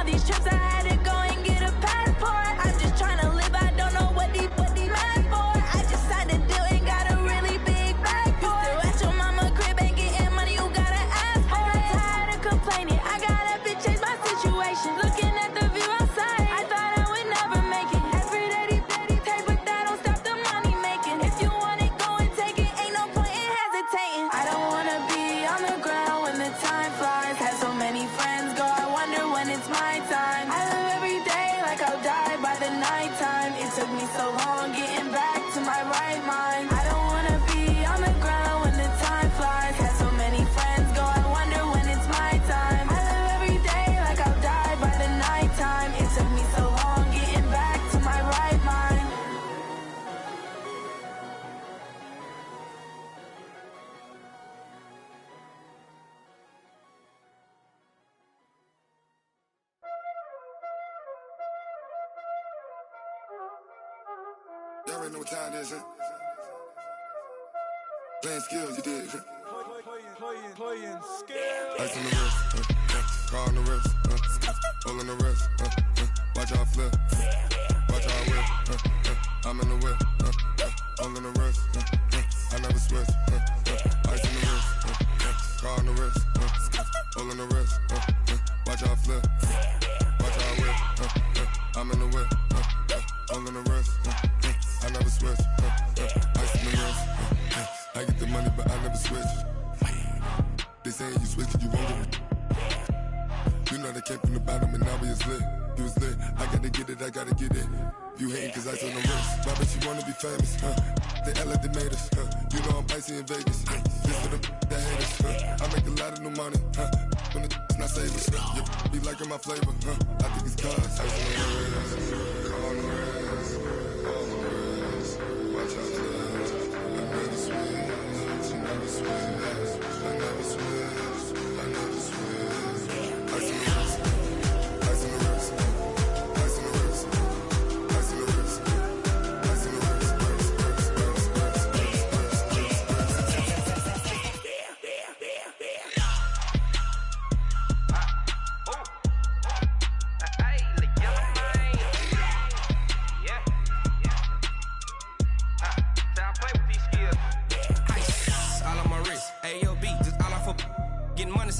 all these trips, I had to go and get a passport. I'm just trying to live, I don't know what these mad for. I just signed a deal and got a really big bag for it. You still at your mama crib, ain't getting money, you gotta ask for it. I got tired of complaining, I got up and changed my situation. Looking at the view outside, I thought I would never make it. Every day they take, but that don't stop the money making. If you want it, go and take it, ain't no point in hesitating. I don't wanna be on the ground when the time flies. Had so many friends go, I wonder when it's my time. I live every day like I'll die by the nighttime. It took me so long getting back to my right mind. I don't wanna be on the ground when the time flies. Had so many friends go, I wonder when it's my time. I live every day like I'll die by the nighttime. It took me so long getting back to my right mind. Y'all already know what time it is, huh? Playing skills, you did. Playing skills. Ice on the wrist, car on the wrist, hole in the wrist, watch how I flip, watch how I whip, I'm in the whip, hole in the wrist, I never switch, ice on the wrist, car on the wrist, hole in the wrist, watch how I flip, watch how I whip, I'm in the whip, hole in the wrist, I never switch, ice on the wrist, I get the money but I never switch. They saying you switch it, you won't get it. You know they came from the bottom and now we is lit. You was lit, I gotta get it, I gotta get it. You hating cause ice on the wrist. Why bet you wanna be famous, They Ella they made us, You know I'm icy in Vegas, Just for the that hate us, I make a lot of new money, When the not savers, You be liking my flavor, I think it's cause ice on the wrist, on the wrist, on the wrist. Watch out, I never switch, I never switch. I never switch, I never switch. Ice in the wrist, ice in the wrist, ice in the wrist, ice in the wrist, ice in the wrist,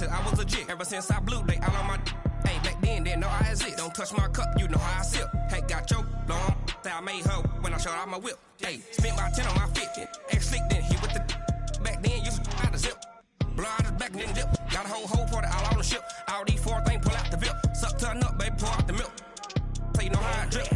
I was legit ever since I blew they all on my hey back then didn't know I exist. Don't touch my cup, you know how I sip. Hey, got your long that I made her when I showed out my whip. Hey, spent about 10 on my fit. Ex slick then hit with the back then used to out the zip. Blow out his back and then dip. Got a whole party all on the ship. All these four things pull out the VIP. Suck to a nut, baby, pour out the milk. So you know how I drip.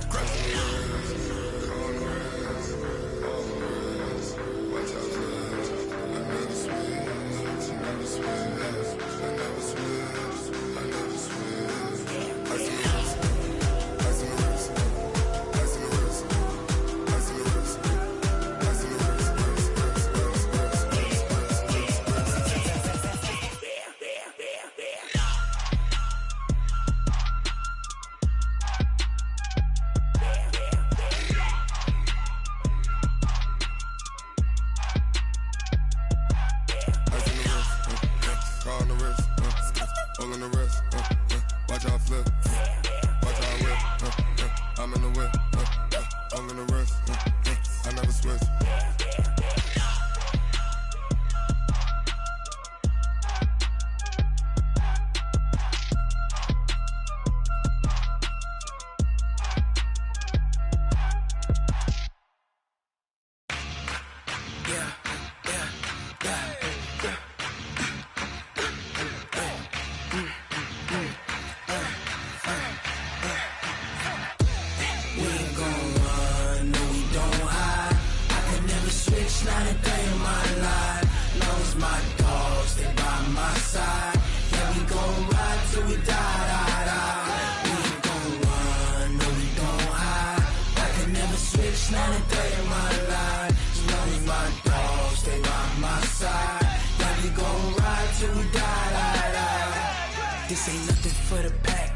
This ain't nothing for the pack.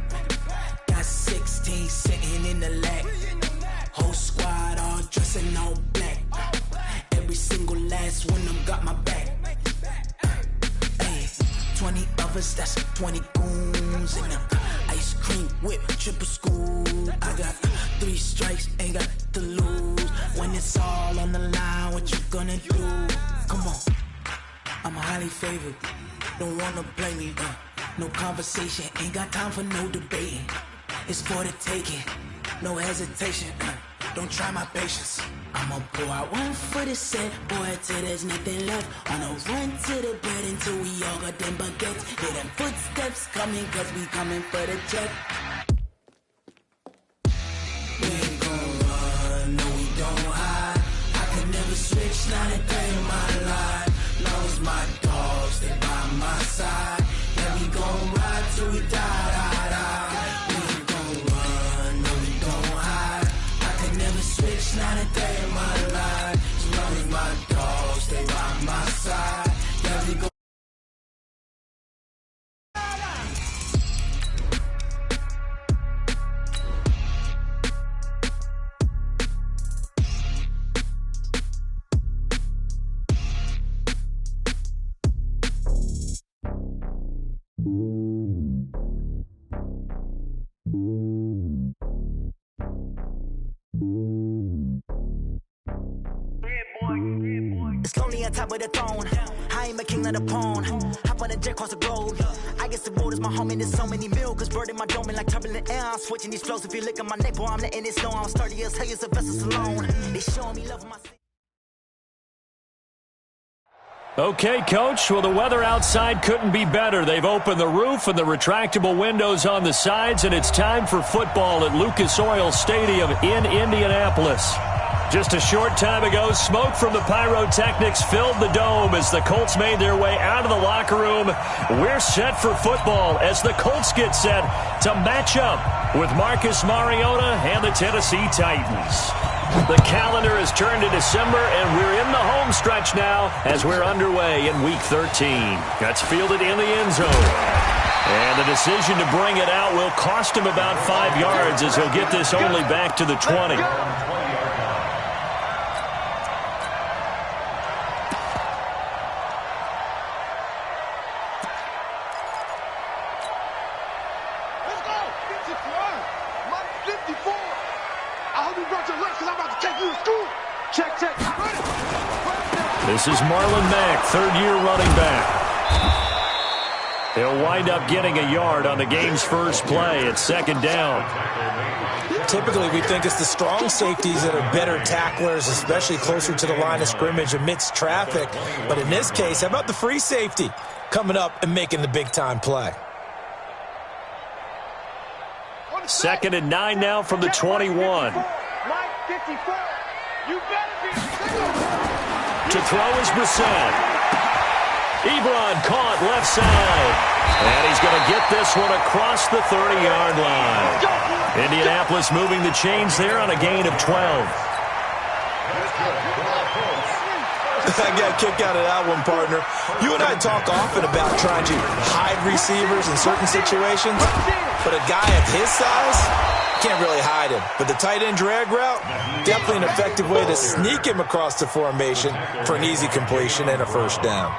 Got 16 sitting in the lap. Whole squad all dressing all black. Every single last one of them got my back. Ay, 20 of us, that's 20 goons in the ice cream whip. triple school. I got 3 strikes, ain't got to lose. When it's all on the line, what you gonna do? Come on, I'm highly favored. Don't wanna blame me, no conversation, ain't got time for no debating. It's for the taking, no hesitation, don't try my patience. I'ma pull out 1 foot and set, boy, till there's nothing left. On a run to the bed until we all got them baguettes. Hear them footsteps coming, cause we coming for the check. We ain't gon' run, no we don't hide. I could never switch, not a day in my life. Long as my dogs, they by my side. Yeah, we gon' ride till we die. We ain't gon' run, no we don't hide. I could never switch, not a day in my life. As long as my dogs, they by my side. Yeah, we gon' It's lonely on top of the throne. I ain't a king of the pawn. Hop on a jet across the globe. I guess the road is my home and there's so many milkers. Bird in my dome and like turbulent air. I'm switching these flows. If you look at my neck, boy, I'm letting it snow. I'm sturdy as hell, as a vessel alone. They showing me love of my city. Okay, Coach. Well, the weather outside couldn't be better. They've opened the roof and the retractable windows on the sides, and it's time for football at Lucas Oil Stadium in Indianapolis. Just a short time ago, smoke from the pyrotechnics filled the dome as the Colts made their way out of the locker room. We're set for football as the Colts get set to match up with Marcus Mariota and the Tennessee Titans. The calendar has turned to December, and we're in the home stretch now as we're underway in Week 13. That's fielded in the end zone. And the decision to bring it out will cost him about 5 yards as he'll get this only back to the 20. This is Marlon Mack, third-year running back. He'll wind up getting a yard on the game's first play at second down. Typically, we think it's the strong safeties that are better tacklers, especially closer to the line of scrimmage amidst traffic. But in this case, how about the free safety coming up and making the big-time play? 2nd and 9 now from the 21. To throw is Brissett. Ebron caught left side. And he's going to get this one across the 30-yard line. Indianapolis moving the chains there on a gain of 12. I got a kick out of that one, partner. You and I talk often about trying to hide receivers in certain situations, but a guy of his size can't really hide him. But the tight end drag route, definitely an effective way to sneak him across the formation for an easy completion and a first down.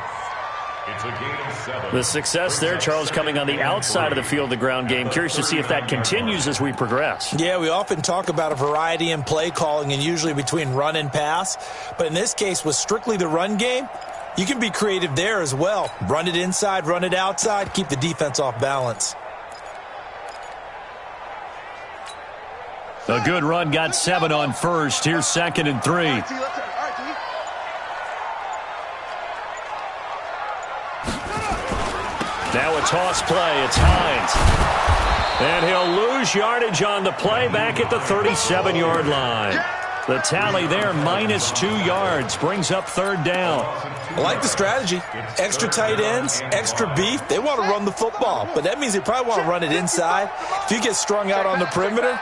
The success there, Charles, coming on the outside of the field, the ground game. Curious to see if that continues as we progress. Yeah, we often talk about a variety in play calling and usually between run and pass. But in this case, with strictly the run game, you can be creative there as well. Run it inside, run it outside, keep the defense off balance. A good run got 7 on first. Here's 2nd and 3. Now a toss play. It's Hines. And he'll lose yardage on the play back at the 37-yard line. The tally there, -2 yards, brings up 3rd down. I like the strategy. Extra tight ends, extra beef. They want to run the football, but that means they probably want to run it inside. If you get strung out on the perimeter,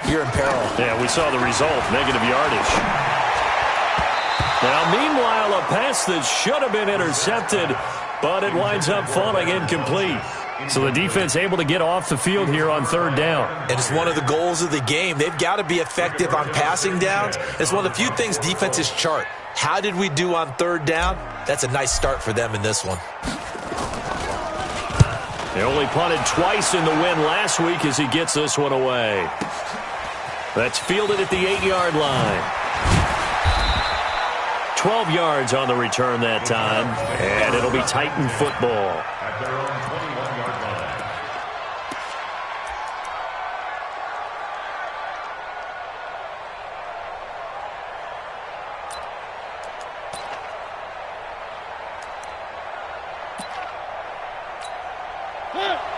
you're in peril. Yeah, we saw the result, negative yardage. Now, meanwhile, a pass that should have been intercepted, but it winds up falling incomplete. So the defense able to get off the field here on 3rd down. And it's one of the goals of the game. They've got to be effective on passing downs. It's one of the few things defenses chart. How did we do on 3rd down? That's a nice start for them in this one. He only punted twice in the win last week as he gets this one away. That's fielded at the 8-yard line. 12 yards on the return that time, and it'll be Titan football. At their own 21-yard line.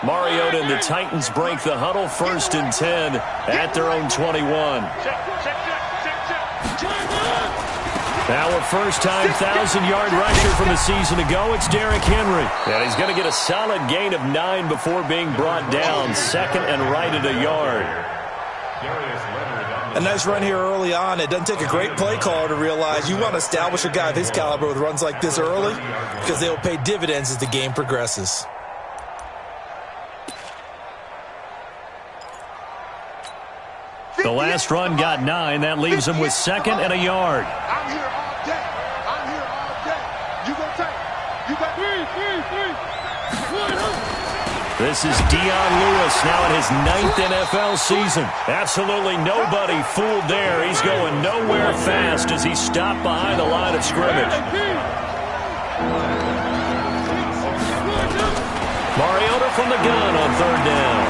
Mariota and the Titans break the huddle, 1st and 10 at their own 21. Now a first-time 1,000-yard rusher from a season ago, it's Derrick Henry. And he's going to get a solid gain of 9 before being brought down, 2nd and right at a yard. A nice run here early on. It doesn't take a great play caller to realize you want to establish a guy of his caliber with runs like this early because they will pay dividends as the game progresses. The last run got 9. That leaves him with 2nd and a yard. I'm here all day. I'm here all day. You go take it. You got 3. This is Dion Lewis now in his 9th NFL season. Absolutely nobody fooled there. He's going nowhere fast as he stopped behind the line of scrimmage. Mariota from the gun on 3rd down.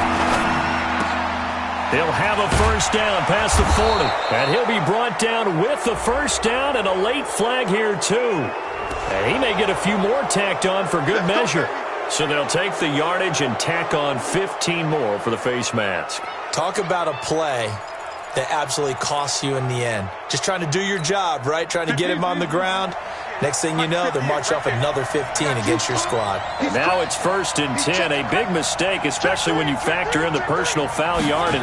He'll have a first down past the 40. And he'll be brought down with the first down and a late flag here, too. And he may get a few more tacked on for good measure. So they'll take the yardage and tack on 15 more for the face mask. Talk about a play that absolutely costs you in the end. Just trying to do your job, right? Trying to get him on the ground. Next thing you know, they're marching off another 15 against your squad. Now it's 1st and 10. A big mistake, especially when you factor in the personal foul yardage.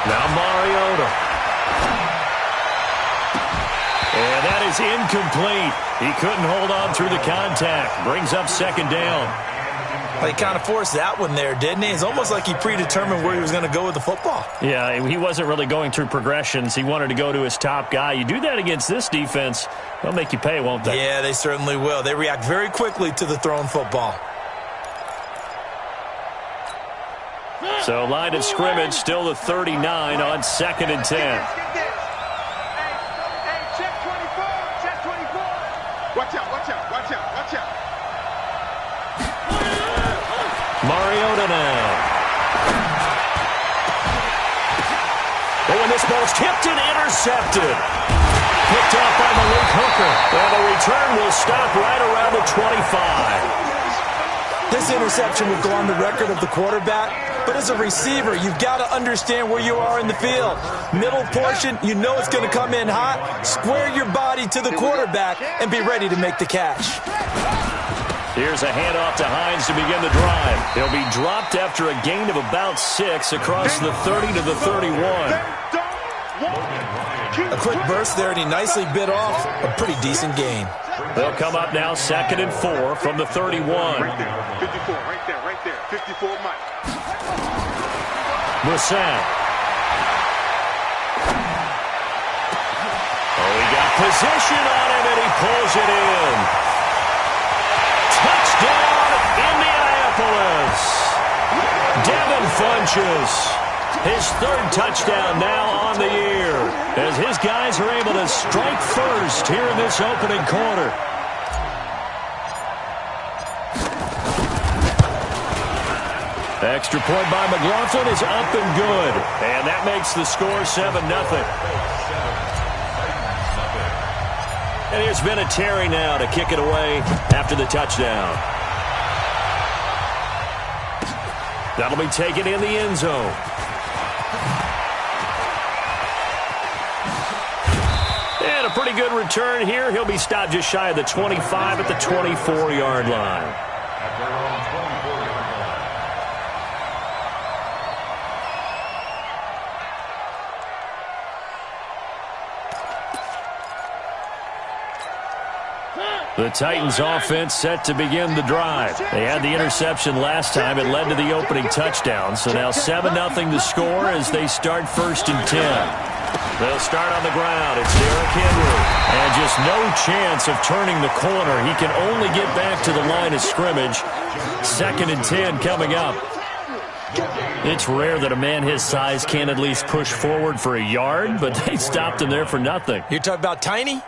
Now Mariota. And that is incomplete. He couldn't hold on through the contact. Brings up 2nd down. Well, he kind of forced that one there, didn't he? It's almost like he predetermined where he was going to go with the football. Yeah, he wasn't really going through progressions. He wanted to go to his top guy. You do that against this defense, they'll make you pay, won't they? Yeah, they certainly will. They react very quickly to the thrown football. So line of scrimmage still the 39 on 2nd and 10. Hey, check 24. Check 24. Watch out, watch out, watch out, watch out. Mariota now. Oh, and this ball's tipped and intercepted. Picked off by Malik Hooker. And the return will stop right around the 25. This interception will go on the record of the quarterback, but as a receiver, you've got to understand where you are in the field. Middle portion, you know it's going to come in hot. Square your body to the quarterback and be ready to make the catch. Here's a handoff to Hines to begin the drive. He'll be dropped after a gain of about 6 across the 30 to the 31. A quick burst there, and he nicely bit off a pretty decent gain. They'll come up now 2nd and 4 from the 31. Right there, 54, right there, 54 Mike. Brissett. Oh, he got position on him, and he pulls it in. Touchdown, Indianapolis. Devin Funchess. His 3rd touchdown now on the year as his guys are able to strike first here in this opening quarter. Extra point by McLaughlin is up and good. And that makes the score 7-0. And here's Vinatieri now to kick it away after the touchdown. That'll be taken in the end zone. And a pretty good return here. He'll be stopped just shy of the 25 at the 24-yard line. At their own 24-yard line. The Titans offense set to begin the drive. They had the interception last time. It led to the opening touchdown. So now 7-0 to score as they start 1st and 10. They'll start on the ground. It's Derrick Henry. And just no chance of turning the corner. He can only get back to the line of scrimmage. 2nd and 10 coming up. It's rare that a man his size can't at least push forward for a yard, but they stopped him there for nothing. You're talking about tiny?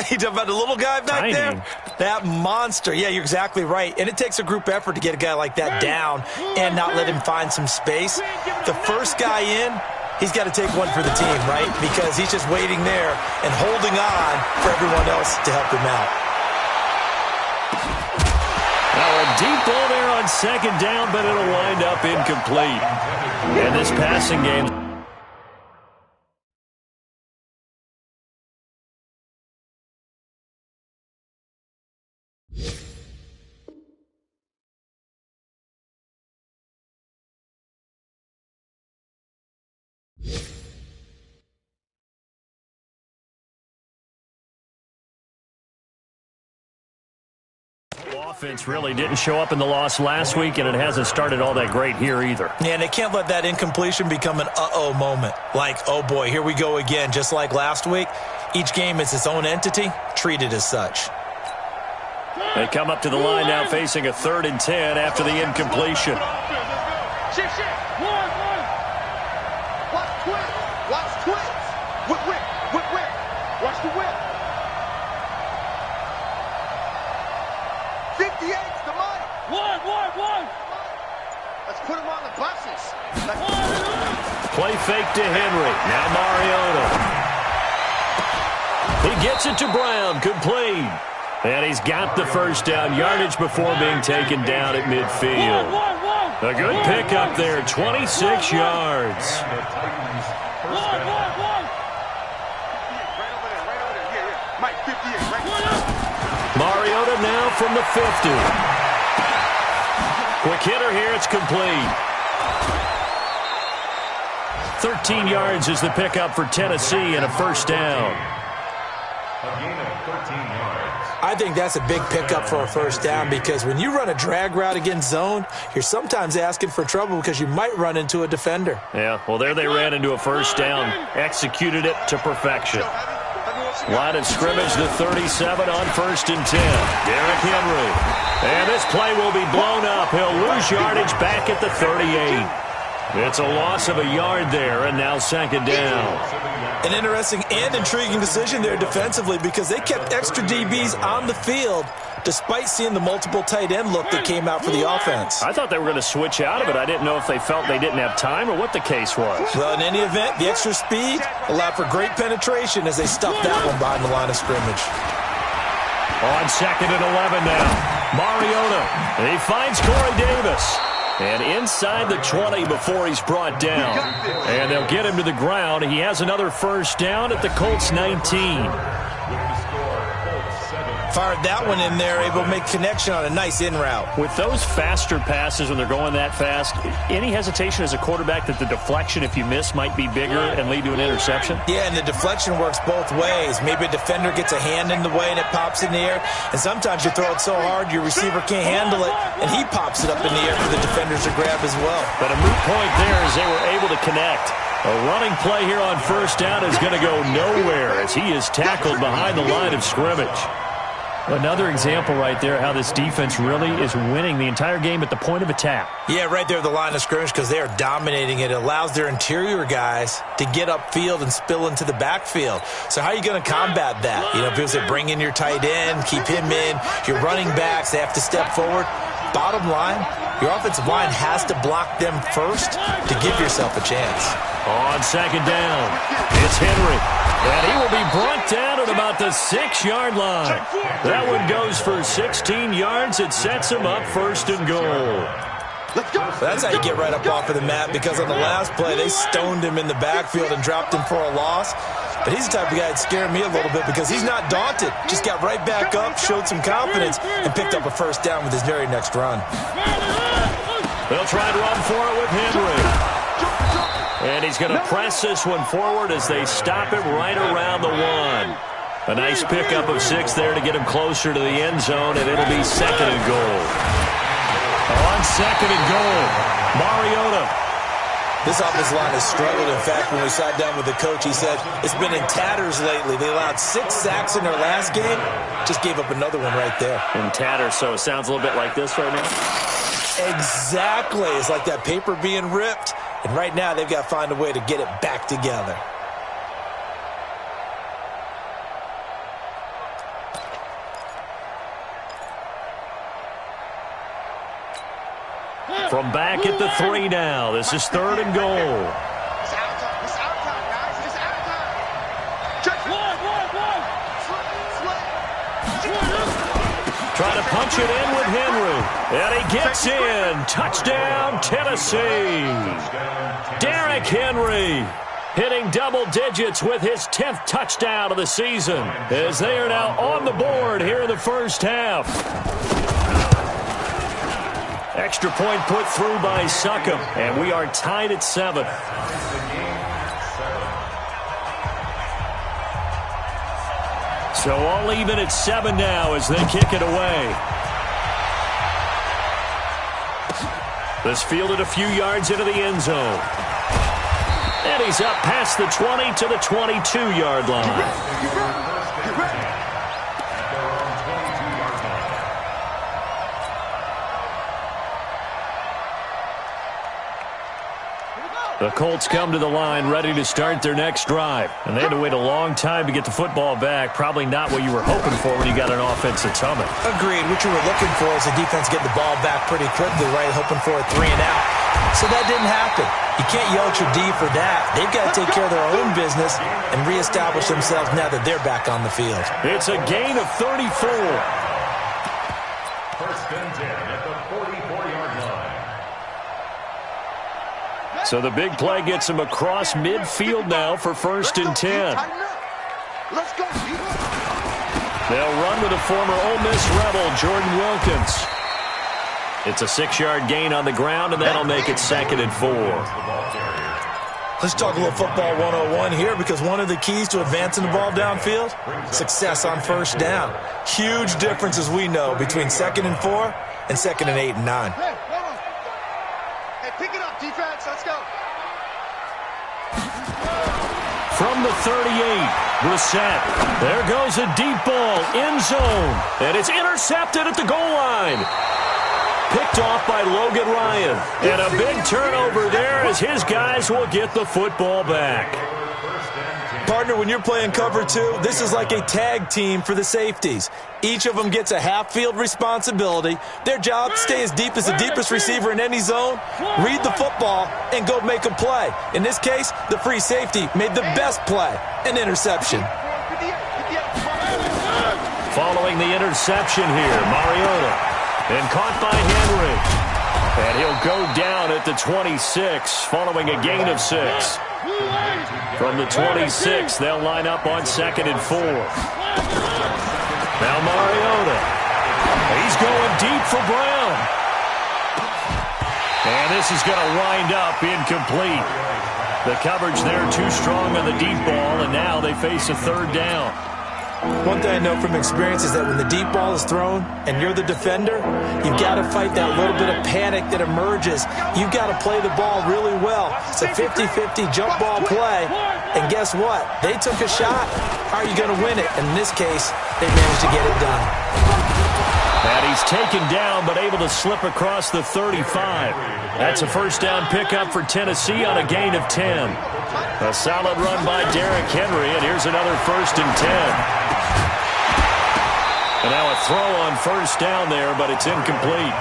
You talking about the little guy back there? That monster. Yeah, you're exactly right. And it takes a group effort to get a guy like that down and not let him find some space. The first guy in, he's got to take one for the team, right? Because he's just waiting there and holding on for everyone else to help him out. Now a deep ball there on 2nd down, but it'll wind up incomplete. And this passing game... Offense really didn't show up in the loss last week, and it hasn't started all that great here either. Yeah, and they can't let that incompletion become an uh-oh moment. Like, oh boy, here we go again. Just like last week, each game is its own entity, treated as such. They come up to the line now facing a 3rd and 10 after the incompletion. Shift. One. Watch twins. Whip. Watch the whip. 58's the money. One. Let's put him on the buses. Play fake to Henry. Now Mariota. He gets it to Brown. Complete. And he's got the first down yardage before being taken down at midfield. A good pickup there, 26 yards. Mariota now from the 50. Quick hitter here, it's complete. 13 yards is the pickup for Tennessee and a first down. I think that's a big pickup for a first down because when you run a drag route against zone, you're sometimes asking for trouble because you might run into a defender. Yeah, well, there they ran into a first down. Executed it to perfection. Line of scrimmage, the 37 on 1st and 10. Derrick Henry. And this play will be blown up. He'll lose yardage back at the 38. It's a loss of a yard there, and now 2nd down. An interesting and intriguing decision there defensively because they kept extra DBs on the field despite seeing the multiple tight end look that came out for the offense. I thought they were going to switch out of it. I didn't know if they felt they didn't have time or what the case was. Well, in any event, the extra speed allowed for great penetration as they stuffed that one behind the line of scrimmage. On 2nd and 11 now. Mariota. He finds Corey Davis. And inside the 20 before he's brought down. And they'll get him to the ground. He has another first down at the Colts 19. Fired that one in there, able to make connection on a nice in route. With those faster passes when they're going that fast, any hesitation as a quarterback that the deflection, if you miss, might be bigger and lead to an interception? Yeah, and the deflection works both ways. Maybe a defender gets a hand in the way and it pops in the air. And sometimes you throw it so hard your receiver can't handle it, and he pops it up in the air for the defenders to grab as well. But a moot point there as they were able to connect. A running play here on first down is going to go nowhere as he is tackled behind the line of scrimmage. Another example right there how this defense really is winning the entire game at the point of attack. Yeah, right there at the line of scrimmage because they are dominating it. It allows their interior guys to get upfield and spill into the backfield. So how are you going to combat that? You know, because they bring in your tight end, keep him in. Your running backs, they have to step forward. Bottom line, your offensive line has to block them first to give yourself a chance. On 2nd down, it's Henry. And he will be brought down at about the 6-yard line. That one goes for 16 yards. It sets him up 1st and goal. That's how you get right up off of the mat because on the last play, they stoned him in the backfield and dropped him for a loss. But he's the type of guy that scared me a little bit because he's not daunted. Just got right back up, showed some confidence, and picked up a first down with his very next run. They'll try to run for it with Henry. And he's going to press this one forward as they stop him right around the 1. A nice pickup of 6 there to get him closer to the end zone, and it'll be 2nd and goal. On 2nd and goal, Mariota. This offensive line has struggled. In fact, when we sat down with the coach, he said it's been in tatters lately. They allowed 6 sacks in their last game. Just gave up another one right there. In tatters, so it sounds a little bit like this right now? Exactly. It's like that paper being ripped. And right now, they've got to find a way to get it back together. From back at the 3 now. This is 3rd and goal. It's out time. It's out time, guys. It's out time. Check one. Trying to punch it in with Henry. And he gets in. Touchdown, Tennessee. Derrick Henry hitting double digits with his 10th touchdown of the season as they are now on the board here in the first half. Extra point put through by Succop, and we are tied at 7. So all even at 7 now as they kick it away. This fielded a few yards into the end zone. And he's up past the 20 to the 22-yard line. The Colts come to the line ready to start their next drive. And they had to wait a long time to get the football back. Probably not what you were hoping for when you got an offense that's humming. Agreed. What you were looking for is the defense getting the ball back pretty quickly, right? Hoping for a 3 and out. So that didn't happen. You can't yell at your D for that. They've got to take care of their own business and reestablish themselves now that they're back on the field. It's a gain of 34. First and 10 at the 44-yard line. So the big play gets him across midfield now for 1st and 10. Let's go. They'll run with a former Ole Miss Rebel, Jordan Wilkins. It's a 6-yard gain on the ground, and that'll make it 2nd and 4. Let's talk a little football 101 here, because one of the keys to advancing the ball downfield, success on first down. Huge difference, as we know, between 2nd and 4 and 2nd and 8 and 9. Hey, pick it up, defense. Let's go. From the 38, Brissett. There goes a deep ball, end zone, and it's intercepted at the goal line. Picked off by Logan Ryan. And a big turnover there as his guys will get the football back. Partner, when you're playing cover 2, this is like a tag team for the safeties. Each of them gets a half-field responsibility. Their job, stay as deep as the deepest receiver in any zone, read the football, and go make a play. In this case, the free safety made the best play, an interception. Following the interception here, Mariota. And caught by Henry. And he'll go down at the 26, following a gain of 6. From the 26, they'll line up on 2nd and 4. Now Mariota. He's going deep for Brown. And this is going to wind up incomplete. The coverage there too strong on the deep ball, and now they face a 3rd down. One thing I know from experience is that when the deep ball is thrown and you're the defender, you've got to fight that little bit of panic that emerges. You've got to play the ball really well. It's a 50-50 jump ball play. And guess what? They took a shot. How are you going to win it? And in this case, they managed to get it done. And he's taken down but able to slip across the 35. That's a first down pickup for Tennessee on a gain of 10. A solid run by Derrick Henry, and here's another 1st and 10. And now a throw on first down there, but it's incomplete.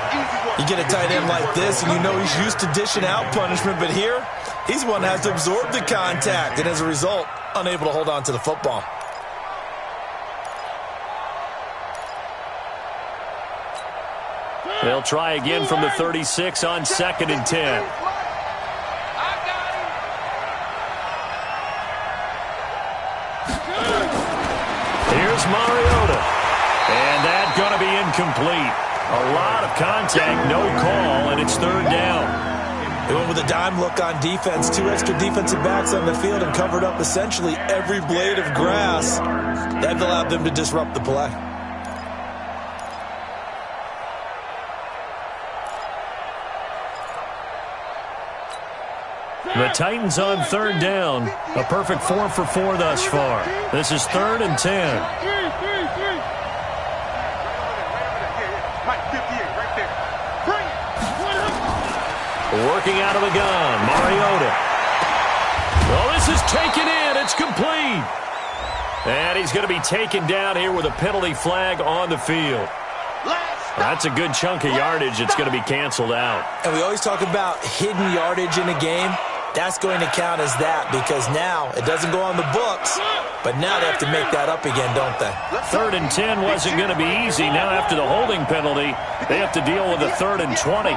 You get a tight end like this, and you know he's used to dishing out punishment, but here, he's one that has to absorb the contact, and as a result, unable to hold on to the football. They'll try again from the 36 on 2nd and 10. Here's Mariota. And that's going to be incomplete. A lot of contact, no call, and it's 3rd down. They went with a dime look on defense. 2 extra defensive backs on the field and covered up essentially every blade of grass. That allowed them to disrupt the play. The Titans on third down. A perfect 4 for 4 thus far. This is 3rd and 10. Working out of the gun, Mariota. Well, this is taken in. It's complete. And he's going to be taken down here with a penalty flag on the field. That's a good chunk of yardage. It's going to be canceled out. And we always talk about hidden yardage in a game. That's going to count as that because now it doesn't go on the books, but now they have to make that up again, don't they? 3rd and 10 wasn't going to be easy. Now after the holding penalty, they have to deal with a 3rd and 20.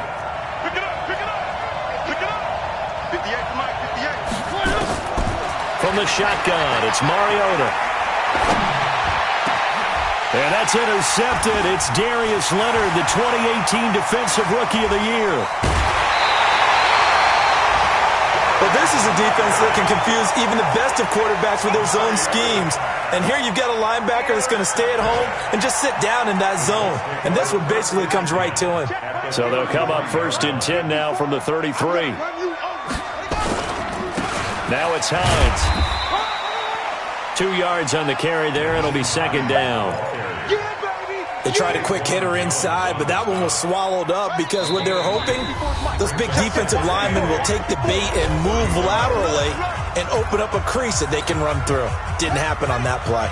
From the shotgun, it's Mariota. And that's intercepted. It's Darius Leonard, the 2018 Defensive Rookie of the Year. Well, this is a defense that can confuse even the best of quarterbacks with their zone schemes. And here you've got a linebacker that's going to stay at home and just sit down in that zone. And this one basically comes right to him. So they'll come up 1st and 10 now from the 33. Now it's Hines. 2 yards on the carry there. It'll be 2nd down. They tried a quick hitter inside, but that one was swallowed up because what they're hoping, those big defensive linemen will take the bait and move laterally and open up a crease that they can run through. Didn't happen on that play.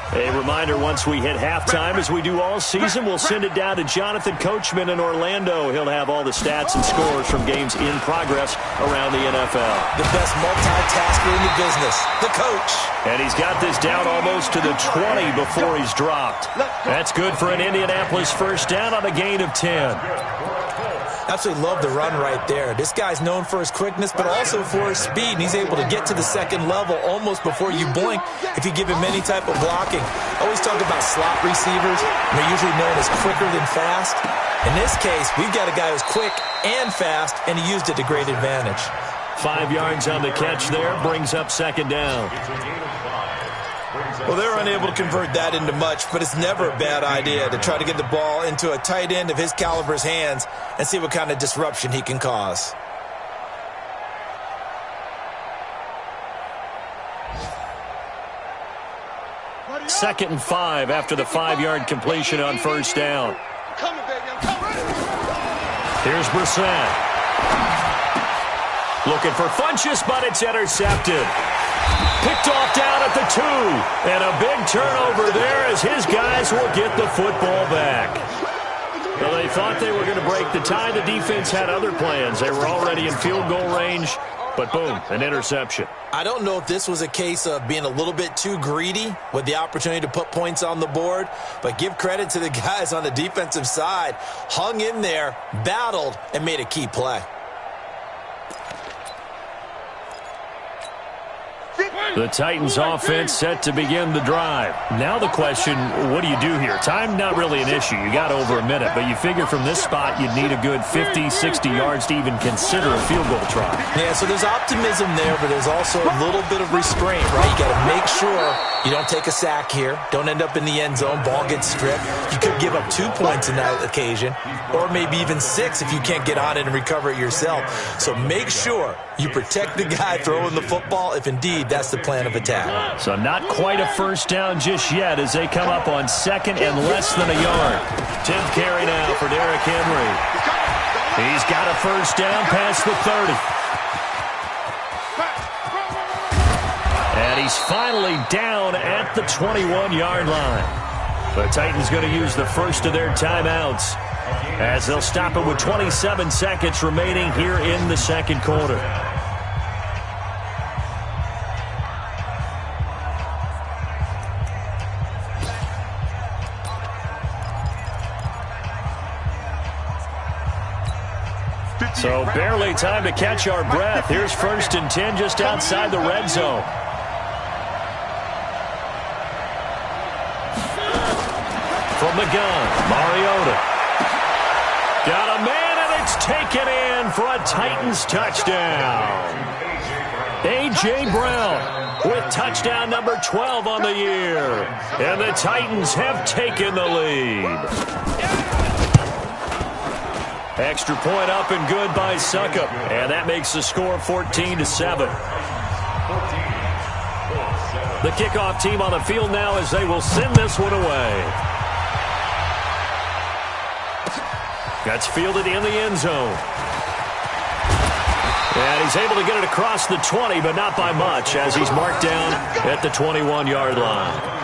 A reminder, once we hit halftime, as we do all season, we'll send it down to Jonathan Coachman in Orlando. He'll have all the stats and scores from games in progress around the NFL. The best multitasker in the business, the coach. And he's got this down almost to the 20 before he's dropped. That's good for an Indianapolis 1st down on a gain of 10. Absolutely love the run right there. This guy's known for his quickness, but also for his speed, and he's able to get to the 2nd level almost before you blink if you give him any type of blocking. I always talk about slot receivers, and they're usually known as quicker than fast. In this case, we've got a guy who's quick and fast, and he used it to great advantage. 5 yards on the catch there, brings up 2nd down. Well, they're unable to convert that into much, but it's never a bad idea to try to get the ball into a tight end of his caliber's hands and see what kind of disruption he can cause. Second and 5 after the 5-yard completion on 1st down. Here's Brissett. Looking for Funchess, but it's intercepted. Picked off down at the 2. And a big turnover there as his guys will get the football back. Well, they thought they were going to break the tie. The defense had other plans. They were already in field goal range. But boom, an interception. I don't know if this was a case of being a little bit too greedy with the opportunity to put points on the board, but give credit to the guys on the defensive side. Hung in there, battled, and made a key play. The Titans offense set to begin the drive. Now the question, what do you do here? Time not really an issue. You got over a minute, but you figure from this spot you'd need a good 50, 60 yards to even consider a field goal try. Yeah, so there's optimism there, but there's also a little bit of restraint, right? You got to make sure you don't take a sack here. Don't end up in the end zone. Ball gets stripped. You could give up 2 points in that occasion, or maybe even 6 if you can't get on it and recover it yourself. So make sure you protect the guy throwing the football if indeed that's the plan of attack. So not quite a 1st down just yet as they come up on 2nd and less than a yard. 10th carry now for Derrick Henry. He's got a 1st down past the 30. And he's finally down at the 21-yard line. The Titans going to use the first of their timeouts as they'll stop it with 27 seconds remaining here in the 2nd quarter. So barely time to catch our breath. Here's 1st and 10 just outside the red zone. From the gun, Mariota. Got a man, and it's taken in for a Titans touchdown. A.J. Brown with touchdown number 12 on the year. And the Titans have taken the lead. Extra point up and good by Suckup. And that makes the score 14-7. The kickoff team on the field now as they will send this one away. That's fielded in the end zone. And he's able to get it across the 20, but not by much, as he's marked down at the 21-yard line.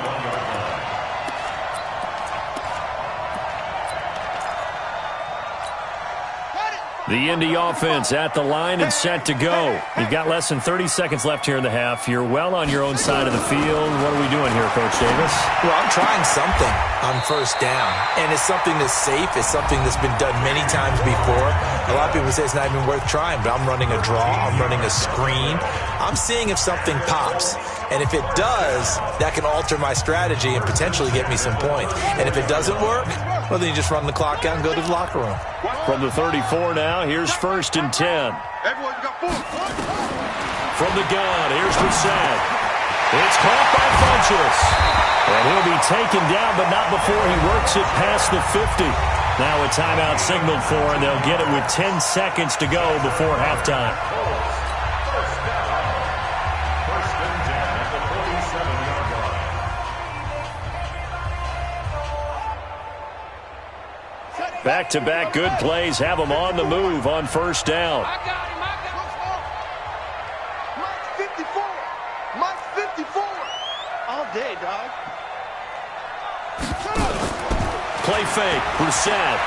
The Indy offense at the line and set to go. You've got less than 30 seconds left here in the half. You're well on your own side of the field. What are we doing here, Coach Davis? Well, I'm trying something on first down, and it's something that's safe. It's something that's been done many times before. A lot of people say it's not even worth trying, but I'm running a draw. I'm running a screen. I'm seeing if something pops, and if it does, that can alter my strategy and potentially get me some points. And if it doesn't work, well, then you just run the clock out and go to the locker room. From the 34 now, here's 1st and 10. Everyone got 4. From the gun, here's Brissett. It's caught by Funchess. And he'll be taken down, but not before he works it past the 50. Now a timeout signaled for, and they'll get it with 10 seconds to go before halftime. Back-to-back good plays have them on the move on first down. Mike's 54. Mike's 54. All day, dog. Play fake. Brissett.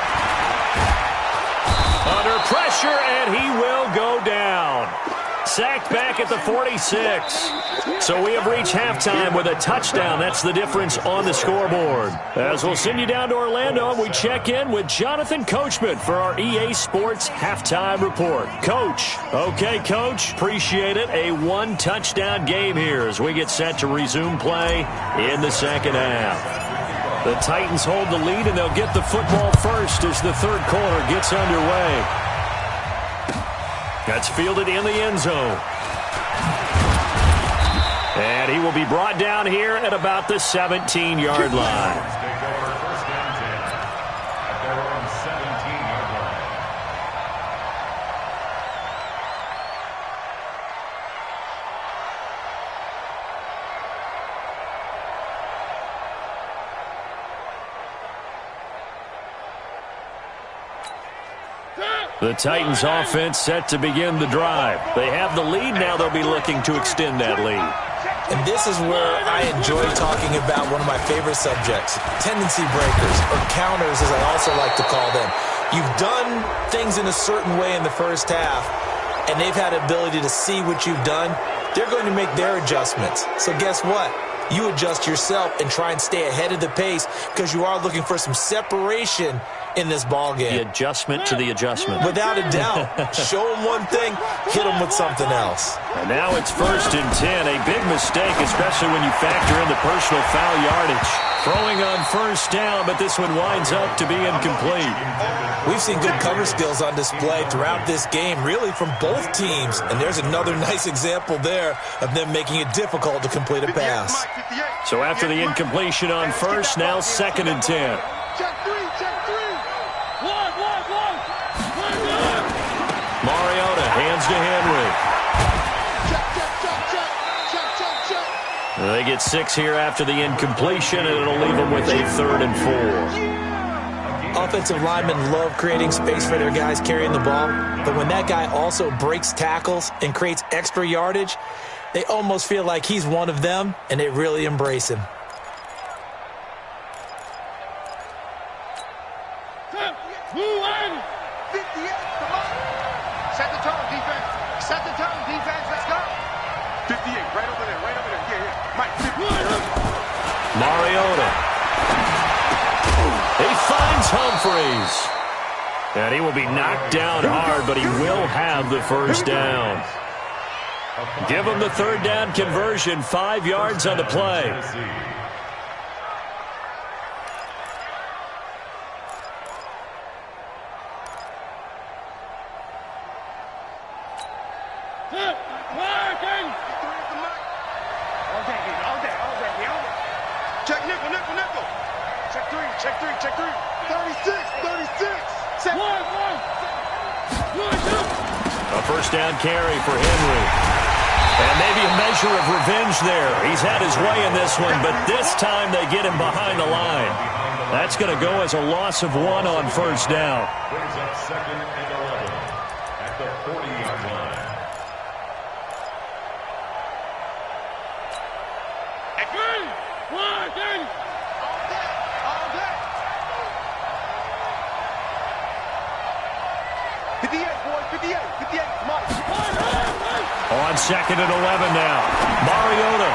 Under pressure, and he will go down. Sacked back at the 46. So we have reached halftime with a touchdown. That's the difference on the scoreboard. As we'll send you down to Orlando, we check in with Jonathan Coachman for our EA Sports Halftime Report. Coach. Okay, Coach. Appreciate it. A one-touchdown game here as we get set to resume play in the second half. The Titans hold the lead, and they'll get the football first as the third quarter gets underway. That's fielded in the end zone. And he will be brought down here at about the 17-yard line. The Titans offense set to begin the drive. They have the lead now. They'll be looking to extend that lead. And this is where I enjoy talking about one of my favorite subjects, tendency breakers, or counters as I also like to call them. You've done things in a certain way in the first half, and they've had the ability to see what you've done. They're going to make their adjustments. So guess what? You adjust yourself and try and stay ahead of the pace because you are looking for some separation in this ball game. The adjustment to the adjustment. Without a doubt. Show them one thing, hit them with something else. And now it's 1st and 10. A big mistake, especially when you factor in the personal foul yardage. Throwing on first down, but this one winds up to be incomplete. We've seen good cover skills on display throughout this game, really from both teams. And there's another nice example there of them making it difficult to complete a pass. So after the incompletion on first, now 2nd and 10. Check three, check three. Mariota hands to Henry. They get 6 here after the incompletion, and it'll leave them with a 3rd and 4. Offensive linemen love creating space for their guys carrying the ball, but when that guy also breaks tackles and creates extra yardage, they almost feel like he's one of them, and they really embrace him. Set the tone, defense. Set the tone, defense. Let's go. 58, right over there, right over there. Yeah. Mike, 58. Mariota. He finds Humphreys. And he will be knocked down hard, but he will have the first down. Give him the 3rd down conversion, 5 yards on the play. Check nickel, nickel, nickel. Check three, check three, check three. 36, 36. Set. 1. first down carry for Henry. And maybe a measure of revenge there. He's had his way in this one, but this time they get him behind the line. That's going to go as a loss of 1 on first down. Brings up 2nd and 11 at the 40-yard line. On 2nd and 11 now. Mariota.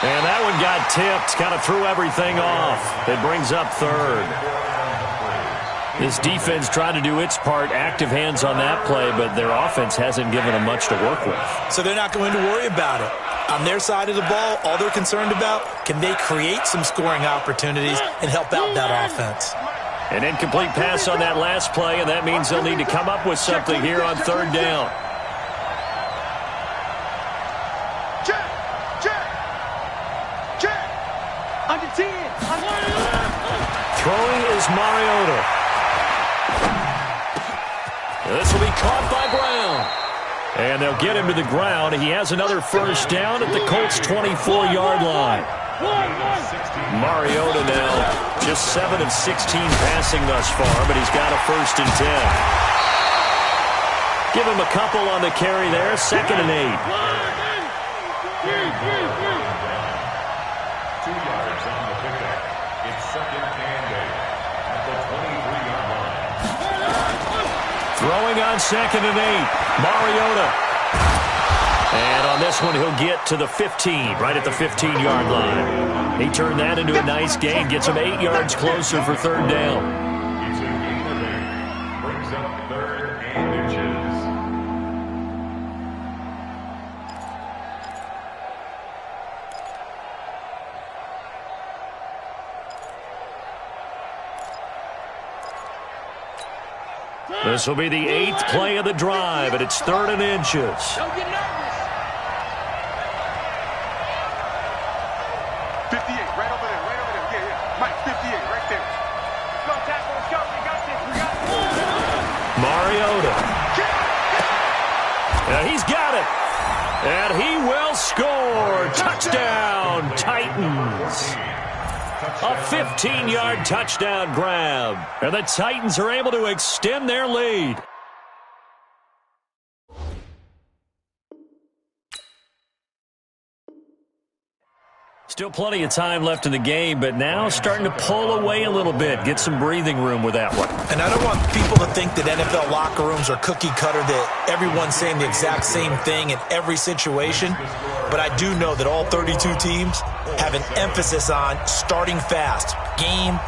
And that one got tipped. Kind of threw everything off. It brings up 3rd. This defense tried to do its part. Active hands on that play, but their offense hasn't given them much to work with. So they're not going to worry about it. On their side of the ball, all they're concerned about, can they create some scoring opportunities and help out that offense? An incomplete pass on that last play, and that means they'll need to come up with something here on 3rd down. Under 10. Throwing is Mariota. This will be caught by Brown. And they'll get him to the ground. He has another first down at the Colts' 24-yard line. Mariota now just 7 of 16 passing thus far, but he's got a 1st and 10. Give him a couple on the carry there, 2nd and 8. 2 yards on the pickup. It's 2nd and 8 at the 23-yard line. Throwing on 2nd and 8. Mariota. And on this one, he'll get to the 15, right at the 15-yard line. He turned that into a nice gain, gets him 8 yards closer for 3rd down. It's a gain of 8. Brings up 3rd and inches. This will be the 8th play of the drive, and it's 3rd and inches. Don't get nervous. 58, right over there, right over there. Yeah, yeah. Mike, 58, right there. Let's go, tackle, let's go. We got this, we got this. Mariota. And he's got it. And he will score. Touchdown, Titans. A 15-yard touchdown grab. And the Titans are able to extend their lead. Still plenty of time left in the game, but now starting to pull away a little bit. Get some breathing room with that one. And I don't want people to think that NFL locker rooms are cookie cutter, that everyone's saying the exact same thing in every situation. But I do know that all 32 teams have an emphasis on starting fast. Game,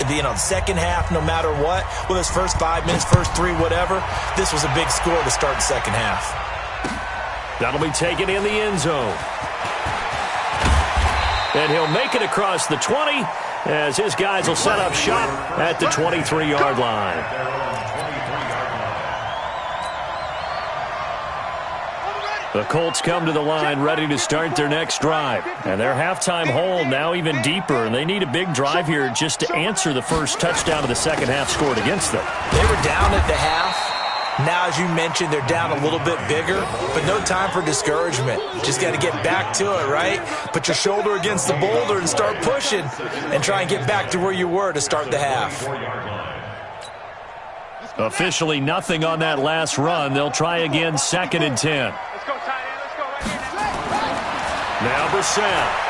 the second half, no matter what. Well, his first 5 minutes, first 3, whatever. This was a big score to start the second half. That'll be taken in the end zone. And he'll make it across the 20 as his guys will set up shop at the 23-yard line. The Colts come to the line ready to start their next drive. And their halftime hole now even deeper, and they need a big drive here just to answer the first touchdown of the second half scored against them. They were down at the half. Now, as you mentioned, they're down a little bit bigger, but no time for discouragement. Just got to get back to it, right? Put your shoulder against the boulder and start pushing and try and get back to where you were to start the half. Officially nothing on that last run. They'll try again, 2nd and 10. Let's go, tight end. Let's go right here. Now Brissett.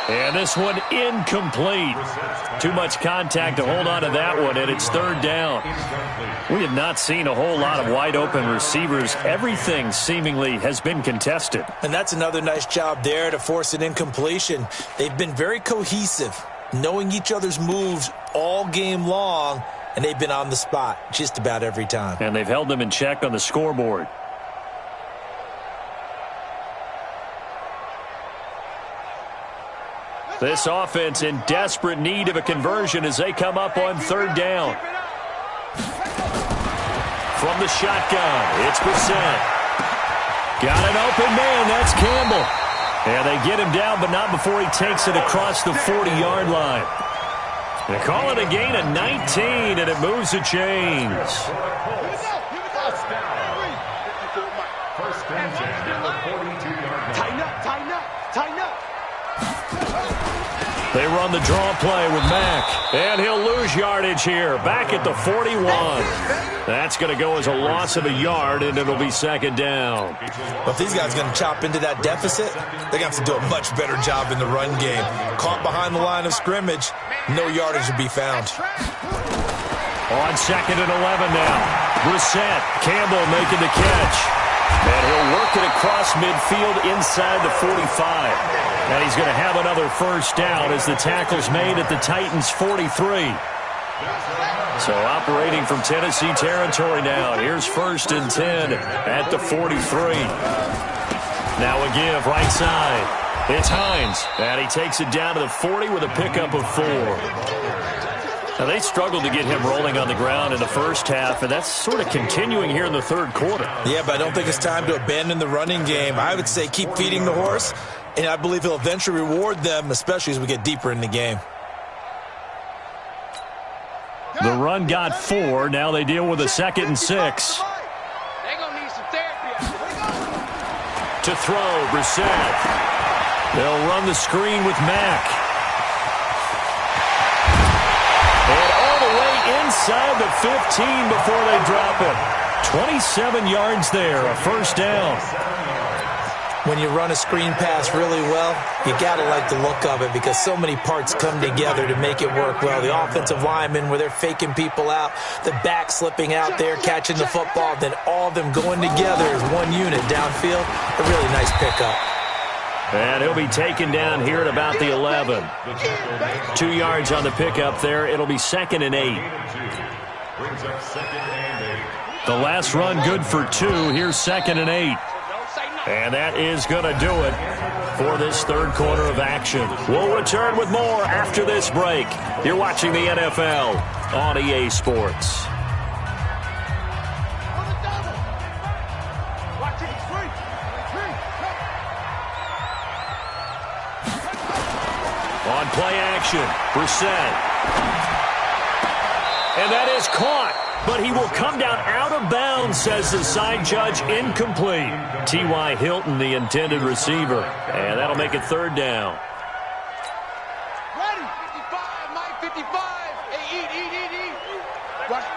And this one incomplete. Too much contact to hold on to that one, and it's 3rd down. We have not seen a whole lot of wide-open receivers. Everything seemingly has been contested. And that's another nice job there to force an incompletion. They've been very cohesive, knowing each other's moves all game long, and they've been on the spot just about every time. And they've held them in check on the scoreboard. This offense in desperate need of a conversion as they come up on 3rd down. From the shotgun, it's Brissett. Got an open man, that's They call it a gain of 19, and it moves the chains. First down. First and 10 at the 42-yard line. Tighten up. They run the draw play with Mack, and he'll lose yardage here. Back at the 41. That's going to go as a loss of a yard, and it'll be second down. Well, if these guys are going to chop into that deficit, they're going to have to do a much better job in the run game. Caught behind the line of scrimmage, no yardage to be found. On second and 11 now. Brissett, Campbell making the catch. And he'll work it across midfield inside the 45. And he's going to have another first down as the tackle's made at the Titans' 43. So operating from Tennessee territory now. Here's first and 10 at the 43. Now a give right side. It's Hines. And he takes it down to the 40 with a pickup of 4. Now, they struggled to get him rolling on the ground in the first half, and that's sort of continuing here in the third quarter. Yeah, but I don't think it's time to abandon the running game. I would say keep feeding the horse, and I believe he'll eventually reward them, especially as we get deeper in the game. The run got 4. Now they deal with a second and 6. They're going to need some therapy. To throw, Brissett. They'll run the screen with Mack. Inside the 15 before they drop it. 27 yards there, a first down. When you run a screen pass really well, you got to like the look of it because so many parts come together to make it work well. The offensive linemen, where they're faking people out, the back slipping out there, catching the football, then all of them going together as one unit downfield. A really nice pickup. And he'll be taken down here at about the 11. 2 yards on the pickup there. It'll be second and 8. The last run good for 2. Here's second and 8. And that is going to do it for this third quarter of action. We'll return with more after this break. You're watching the NFL on EA Sports. On play action, Brissett. And that is caught, but he will come down out of bounds, says the side judge. Incomplete. T.Y. Hilton, the intended receiver. And that'll make it third down. Ready? 55, Mike, 55. Hey, eat.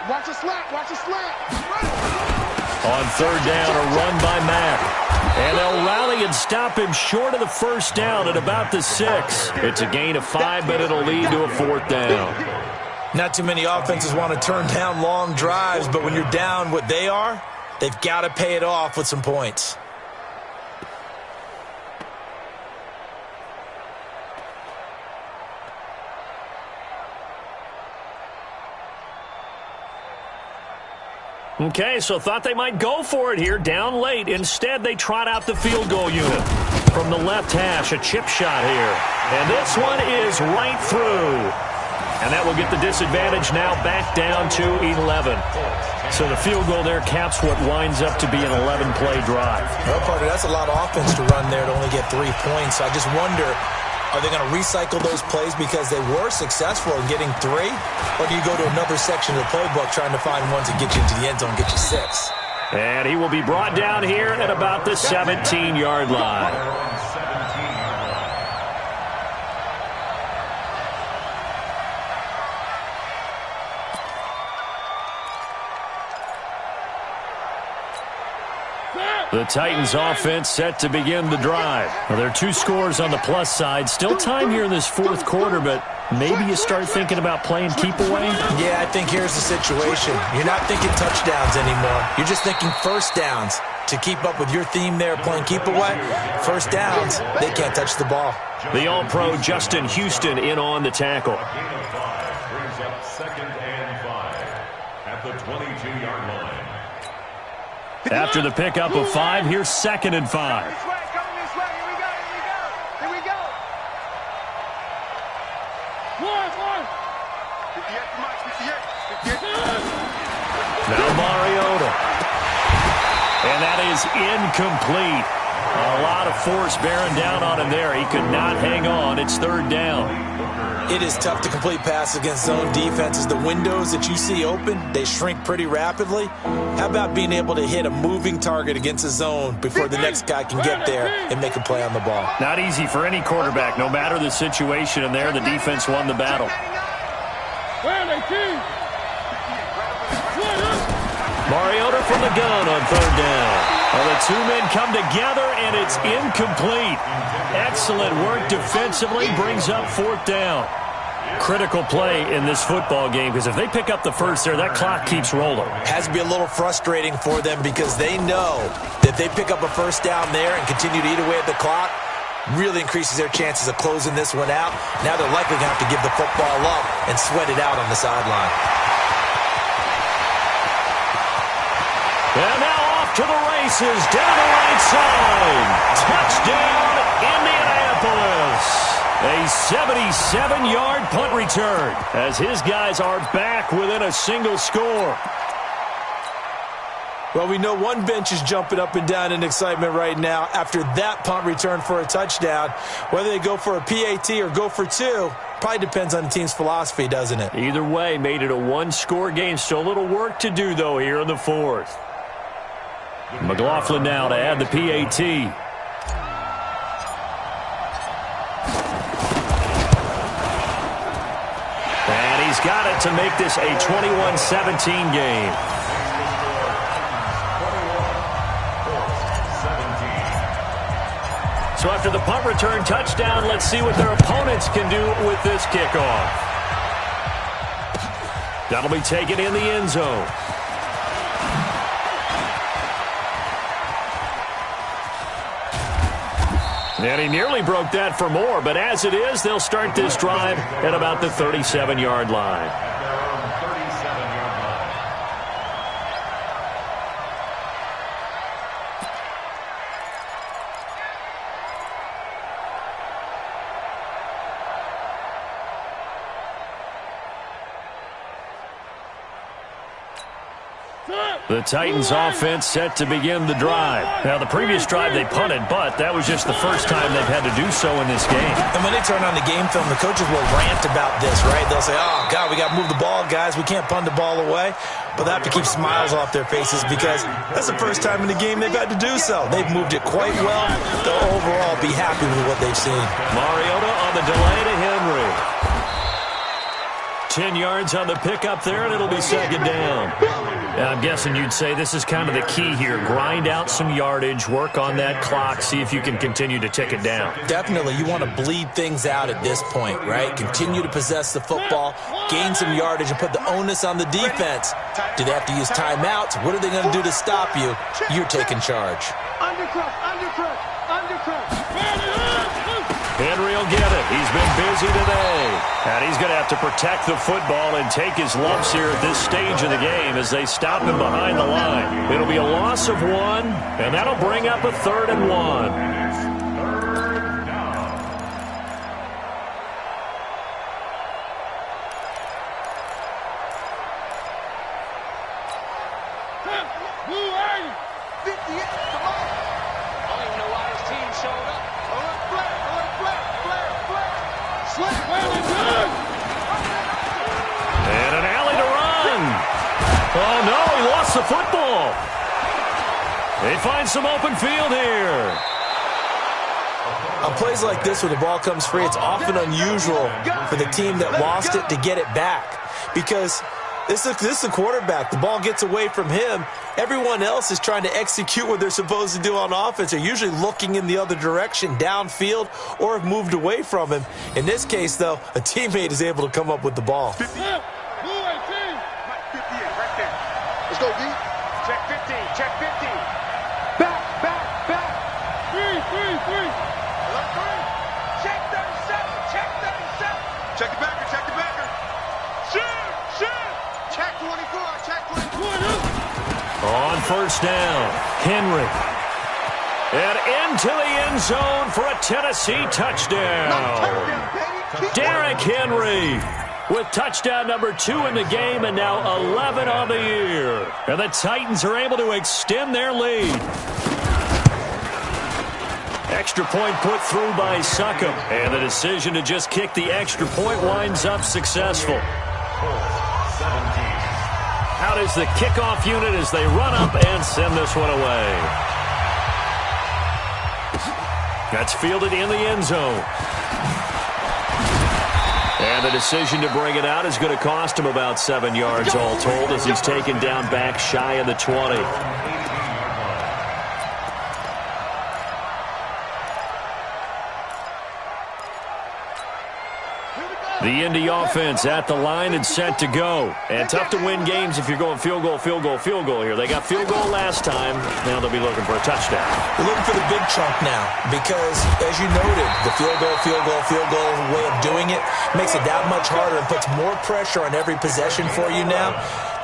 Watch the slant. On third down, a run by Mack. And they'll rally and stop him short of the first down at about the 6. It's a gain of 5, but it'll lead to a fourth down. Not too many offenses want to turn down long drives, but when you're down what they are, they've got to pay it off with some points. Okay, so thought they might go for it here, down late. Instead, they trot out the field goal unit. From the left hash, a chip shot here. And this one is right through. And that will get the disadvantage now back down to 11. So the field goal there caps what winds up to be an 11-play drive. Well, partner, that's a lot of offense to run there to only get 3 points. I just wonder, are they going to recycle those plays because they were successful in getting 3? Or do you go to another section of the playbook trying to find ones that get you into the end zone, get you 6? And he will be brought down here at about the 17-yard line. The Titans offense set to begin the drive. Well, there are 2 scores on the plus side. Still time here in this fourth quarter, but maybe you start thinking about playing keep away? Yeah, I think here's the situation. You're not thinking touchdowns anymore. You're just thinking first downs. To keep up with your theme there, playing keep away, first downs, they can't touch the ball. The All-Pro Justin Houston in on the tackle. Brings up second and 5 at the 22-yard line. After the pickup of 5, here's second and 5. Coming this way. Here we go. One. 58, Mike, 58. Now Mariota. And that is incomplete. A lot of force bearing down on him there. He could not hang on. It's third down. It is tough to complete passes against zone defenses. The windows that you see open, they shrink pretty rapidly. How about being able to hit a moving target against a zone before the next guy can get there and make a play on the ball? Not easy for any quarterback, no matter the situation. And there, the defense won the battle. Mariota from the gun on third down. Well, the two men come together, and it's incomplete. Excellent work defensively, brings up fourth down. Critical play in this football game, because if they pick up the first there, that clock keeps rolling. Has to be a little frustrating for them because they know that if they pick up a first down there and continue to eat away at the clock, really increases their chances of closing this one out. Now they're likely going to have to give the football up and sweat it out on the sideline. And now off to the races, down the right side. Touchdown, Indianapolis. A 77-yard punt return as his guys are back within a single score. Well, we know one bench is jumping up and down in excitement right now after that punt return for a touchdown. Whether they go for a PAT or go for two, probably depends on the team's philosophy, doesn't it? Either way, made it a one-score game. Still a little work to do, though, here in the fourth. McLaughlin now to add the PAT. And he's got it to make this a 21-17 game. So after the punt return touchdown, let's see what their opponents can do with this kickoff. That'll be taken in the end zone. And he nearly broke that for more, but as it is, they'll start this drive at about the 37-yard line. The Titans offense set to begin the drive. Now, the previous drive they punted, but that was just the first time they've had to do so in this game. And when they turn on the game film, the coaches will rant about this, right? They'll say, oh, God, we got to move the ball, guys. We can't punt the ball away. But they have to keep smiles off their faces because that's the first time in the game they've had to do so. They've moved it quite well. They'll overall be happy with what they've seen. Mariota on the delay to Henry. 10 yards on the pickup there, and it'll be second down. I'm guessing you'd say this is kind of the key here. Grind out some yardage, work on that clock, see if you can continue to tick it down. Definitely. You want to bleed things out at this point, right? Continue to possess the football, gain some yardage, and put the onus on the defense. Do they have to use timeouts? What are they going to do to stop you? You're taking charge. Henry will get it. He's been busy today. And he's going to have to protect the football and take his lumps here at this stage of the game as they stop him behind the line. It'll be a loss of one, and that'll bring up a 3rd and 1. And an alley to run. Oh, no, he lost the football. They find some open field here. On plays like this where the ball comes free, it's often unusual for the team that lost it to get it back because this is the quarterback. The ball gets away from him. Everyone else is trying to execute what they're supposed to do on offense. They're usually looking in the other direction, downfield, or have moved away from him. In this case, though, a teammate is able to come up with the ball. 58 right there. Let's go, D. Check 15, check 15. Back. 3. Check 37, check 37. Check the backer. Shoot. Check 24, check 24. On first down, Henry. And into the end zone for a Tennessee touchdown. Derrick Henry with touchdown number 2 in the game and now 11 on the year. And the Titans are able to extend their lead. Extra point put through by Succop. And the decision to just kick the extra point winds up successful. Out is the kickoff unit as they run up and send this one away. That's fielded in the end zone. And the decision to bring it out is going to cost him about 7 yards all told as he's taken down back shy of the 20. The Indy offense at the line and set to go. And tough to win games if you're going field goal, field goal, field goal here. They got field goal last time. Now they'll be looking for a touchdown. They're looking for the big chunk now because, as you noted, the field goal way of doing it makes it that much harder and puts more pressure on every possession for you now.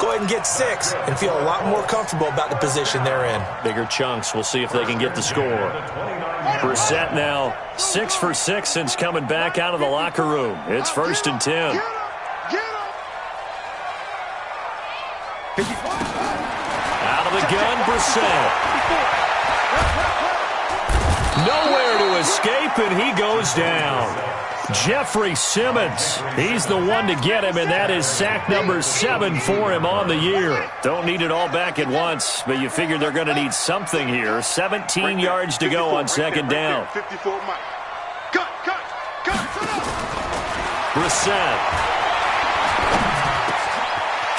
Go ahead and get 6 and feel a lot more comfortable about the position they're in. Bigger chunks. We'll see if they can get the score. Brissett now 6 for 6 since coming back out of the locker room. It's 1st and 10. Out of the gun, Brissett. Nowhere to escape, and he goes down. Jeffrey Simmons, he's the one to get him, and that is sack number 7 for him on the year. Don't need it all back at once, but you figure they're going to need something here. 17 yards to go on 2nd down. Brissett.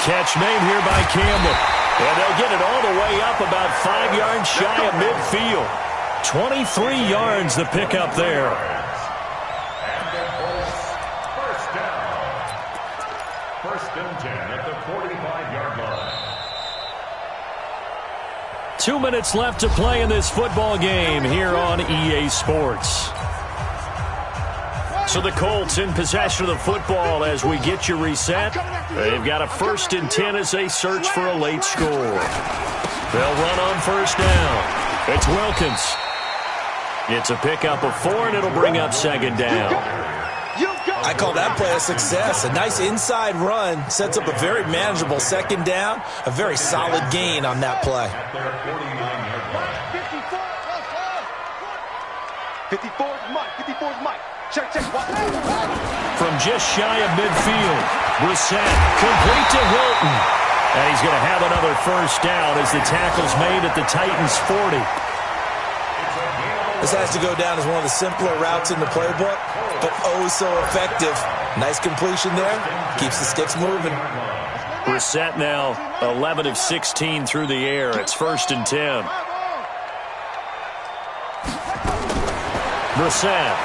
Catch made here by Campbell. And they'll get it all the way up about 5 yards shy of midfield. 23 yards the pickup there. First and 10 at the 45-yard line. 2 minutes left to play in this football game here on EA Sports. So the Colts in possession of the football as we get you reset. They've got a 1st and 10 as they search for a late score. They'll run on 1st down. It's Wilkins. It's a pickup of 4, and it'll bring up 2nd down. I call that play a success. A nice inside run sets up a very manageable 2nd down. A very solid gain on that play. 54's Mike. 54's Mike. Check. From just shy of midfield, Brissett complete to Hilton. And he's going to have another 1st down as the tackle's made at the Titans' 40. This has to go down as one of the simpler routes in the playbook, but oh so effective. Nice completion there. Keeps the sticks moving. Brissett now 11 of 16 through the air. It's 1st and 10. Brissett.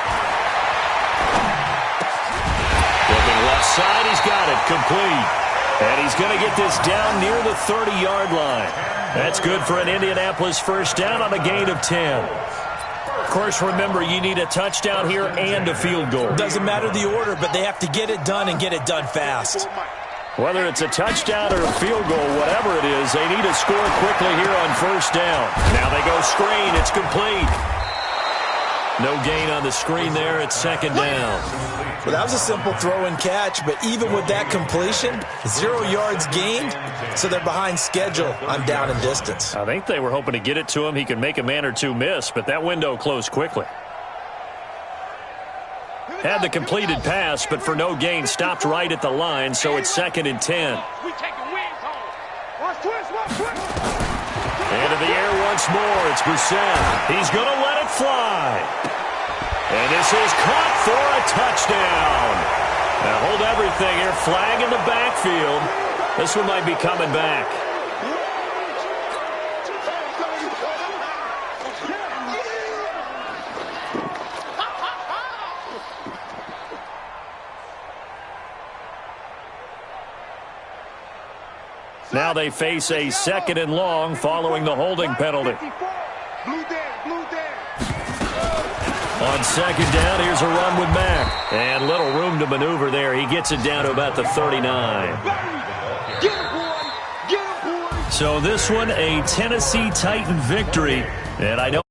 Looking left side, he's got it complete. And he's going to get this down near the 30-yard line. That's good for an Indianapolis 1st down on a gain of 10. Of course, remember, you need a touchdown here and a field goal. Doesn't matter the order, but they have to get it done and get it done fast. Whether it's a touchdown or a field goal, whatever it is, they need to score quickly here on 1st down. Now they go screen. It's complete. No gain on the screen there. It's 2nd down. Well, that was a simple throw and catch, but even with that completion, 0 yards gained, so they're behind schedule on down and distance. I think they were hoping to get it to him. He could make a man or two miss, but that window closed quickly. Had the completed pass, but for no gain, stopped right at the line, so it's 2nd and 10. Into the air once more. It's Brissett. He's going to let it fly. And this is caught for a touchdown. Now hold everything here. Flag in the backfield. This one might be coming back. Now they face a 2nd and long following the holding penalty. On 2nd down, here's a run with Mack. And little room to maneuver there. He gets it down to about the 39. So this one, a Tennessee Titan victory. And I know